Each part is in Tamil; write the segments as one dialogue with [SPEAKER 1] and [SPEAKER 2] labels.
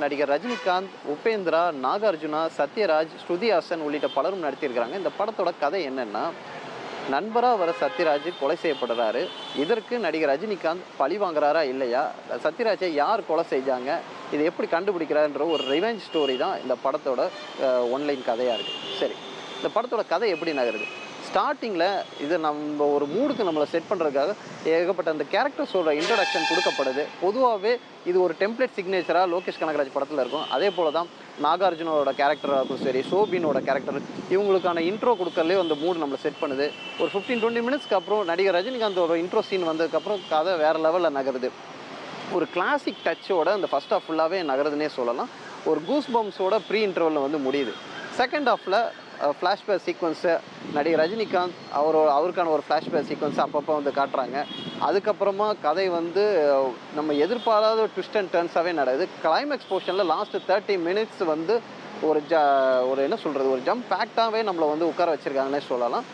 [SPEAKER 1] நடிகர் ரஜினிகாந்த், உபேந்திரா, நாகார்ஜுனா, சத்யராஜ், ஸ்ருதி ஹாசன் உள்ளிட்ட பலரும் நடித்திருக்கிறாங்க. இந்த படத்தோட கதை என்னன்னா, நண்பரா வர சத்யராஜ் கொலை செய்யப்படுறாரு. இதற்கு நடிகர் ரஜினிகாந்த் பழி வாங்குறாரா இல்லையா? சத்யராஜை யார் கொலை செஞ்சாங்க? இதை எப்படி கண்டுபிடிக்கிறாருன்ற ஒரு ரிவெஞ்ச் ஸ்டோரி தான் இந்த படத்தோட ஒன்லைன் கதையாக இருக்குது. சரி, இந்த படத்தோட கதை எப்படி நகருது? ஸ்டார்டிங்கில் இது நம்ம ஒரு மூடுக்கு நம்மளை செட் பண்ணுறதுக்காக ஏகப்பட்ட அந்த கேரக்டர்ஸோட இன்ட்ரடக்ஷன் கொடுக்கப்படுது. பொதுவாகவே இது ஒரு டெம்ப்ளேட் சிக்னேச்சராக லோகேஷ் கனகராஜ் படத்தில் இருக்கும். அதே போல் தான் நாகார்ஜுனோட கேரக்டராகவும் சரி, சோபினோட கேரக்டர், இவங்களுக்கான இன்ட்ரோ கொடுக்கறதுலே அந்த மூடு நம்மளை செட் பண்ணுது. ஒரு 15-20 மினிட்ஸ்க்கு அப்புறம் நடிகர் ரஜினிகாந்தோட இன்ட்ரோ சீன் வந்ததுக்கப்புறம் கதை வேறு லெவலில் நகருது. ஒரு கிளாசிக் டச்சோட அந்த ஃபஸ்ட் ஹாஃப் ஃபுல்லாகவே நகருதுன்னே சொல்லலாம். ஒரு கூஸ் பம்ஸோட ப்ரீ இன்டர்வலில் வந்து முடியுது. செகண்ட் ஹாஃபில் ஃப்ளாஷ்பேக் சீக்வன்ஸு நடிகர் ரஜினிகாந்த் அவருக்கான ஒரு ஃப்ளாஷ்பேக் சீக்வன்ஸ் அப்பப்போ வந்து காட்டுறாங்க. அதுக்கப்புறமா கதை வந்து நம்ம எதிர்பாராத ட்விஸ்ட் அண்ட் டர்ன்ஸாகவே நடக்குது. கிளைமேக்ஸ் போர்ஷனில் லாஸ்ட்டு 30 மினிட்ஸ் வந்து ஒரு என்ன சொல்கிறது, ஒரு ஜம்ப் பேக்டாகவே நம்மளை வந்து உட்கார வச்சுருக்காங்கன்னே சொல்லலாம்.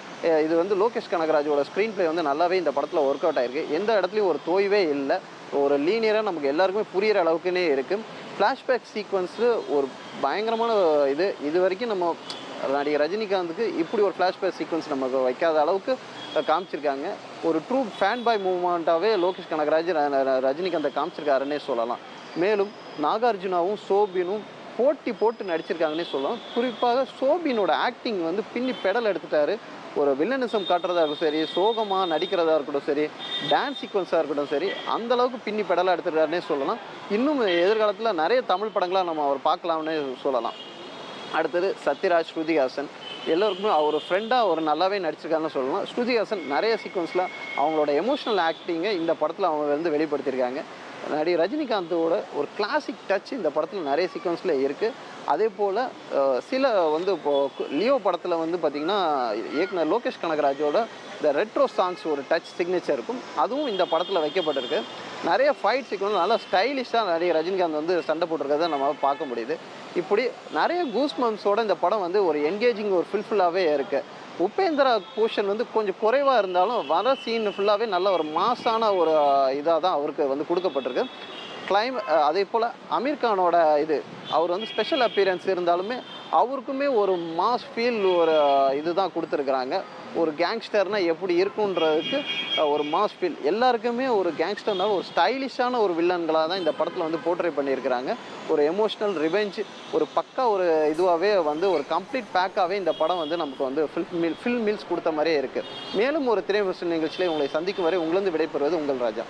[SPEAKER 1] இது வந்து லோகேஷ் கனகராஜோட ஸ்க்ரீன் ப்ளே வந்து நல்லாவே இந்த படத்தில் ஒர்க் அவுட் ஆகிருக்கு. எந்த இடத்துலையும் ஒரு தோய்வே இல்லை. ஒரு லீனியராக நமக்கு எல்லாருக்குமே புரிகிற அளவுக்குன்னே இருக்குது. ஃப்ளாஷ்பேக் சீக்வன்ஸு ஒரு பயங்கரமான இது வரைக்கும் நம்ம நடிகர் ரஜினிகாந்துக்கு இப்படி ஒரு ஃப்ளாஷ்பேக் சீக்வன்ஸ் நமக்கு வைக்காத அளவுக்கு காமிச்சிருக்காங்க. ஒரு ட்ரூ ஃபேன் பாய் மூவ்மெண்ட்டாகவே லோகேஷ் கனகராஜ் ரஜினிகாந்தை காமிச்சிருக்காருன்னே சொல்லலாம். மேலும் நாகார்ஜுனாவும் சோபினும் போட்டி போட்டு நடிச்சிருக்காங்கன்னே சொல்லலாம். குறிப்பாக சோபினோட ஆக்டிங் வந்து பின்னி பெடல் எடுத்துட்டாரு. ஒரு வில்லனிசம் காட்டுறதா இருக்கட்டும் சரி, சோகமாக நடிக்கிறதா இருக்கட்டும் சரி, டான்ஸ் சீக்வன்ஸாக இருக்கட்டும் சரி, அந்தளவுக்கு பின்னி பெடலாக எடுத்துட்டாருன்னே சொல்லலாம். இன்னும் எதிர்காலத்தில் நிறைய தமிழ் படங்களாக நம்ம அவர் பார்க்கலாம்னே சொல்லலாம். அடுத்தது சத்யராஜ், ஸ்ருதி ஹாசன் எல்லோருக்குமே அவர் ஃப்ரெண்டாக ஒரு நல்லாவே நடிச்சிருக்காங்கன்னு சொல்லலாம். ஸ்ருதி ஹாசன் நிறைய சீக்வன்ஸில் அவங்களோட எமோஷ்னல் ஆக்டிங்கை இந்த படத்தில் அவங்க வந்து வெளிப்படுத்தியிருக்காங்க. நடிகர் ரஜினிகாந்தோட ஒரு கிளாசிக் டச் இந்த படத்தில் நிறைய சீக்வன்ஸில் இருக்குது. அதே போல் சில வந்து இப்போது லியோ படத்தில் வந்து பார்த்திங்கன்னா இயக்குனர் லோகேஷ் கனகராஜோட இந்த ரெட்ரோ சாங்ஸ் ஒரு டச் சிக்னேச்சர் இருக்கும். அதுவும் இந்த படத்தில் வைக்கப்பட்டிருக்கு. நிறைய ஃபைட் சீக்வன்ஸ் நல்லா ஸ்டைலிஷாக நிறைய ரஜினிகாந்த் வந்து சண்டை போட்டிருக்கிறத நம்ம பார்க்க முடியுது. இப்படி நிறைய கூஸ்பம்ஸோட இந்த படம் வந்து ஒரு என்கேஜிங் ஒரு ஃபுல்ஃபில்லாகவே இருக்குது. உபேந்திரா போர்ஷன் வந்து கொஞ்சம் குறைவாக இருந்தாலும் வர சீன் ஃபுல்லாகவே நல்ல ஒரு மாஸான ஒரு இதாக தான் அவருக்கு வந்து கொடுக்கப்பட்டிருக்கு. அதே போல் அமீர் கானோட அவர் வந்து ஸ்பெஷல் அப்பியரன்ஸ் இருந்தாலுமே அவருக்குமே ஒரு மாஸ் ஃபீல் ஒரு தான் கொடுத்துருக்குறாங்க. ஒரு கேங்ஸ்டர்னால் எப்படி இருக்குன்றதுக்கு ஒரு மாஸ் ஃபீல். எல்லாருக்குமே ஒரு கேங்ஸ்டர்னால ஒரு ஸ்டைலிஷான ஒரு வில்லன்களாக தான் இந்த படத்தில் வந்து போர்ட்ரே பண்ணியிருக்கிறாங்க. ஒரு எமோஷ்னல் ரிவெஞ்ச் ஒரு பக்கா ஒரு இதுவாகவே வந்து ஒரு கம்ப்ளீட் பேக்காகவே இந்த படம் வந்து நமக்கு வந்து ஃபில் மீல்ஸ் கொடுத்த மாதிரியே இருக்குது. மேலும் ஒரு திரை விமர்சன நிகழ்ச்சியில் உங்களை சந்திக்கும் வரை உங்களிருந்து விடைபெறுவது உங்கள் ராஜா.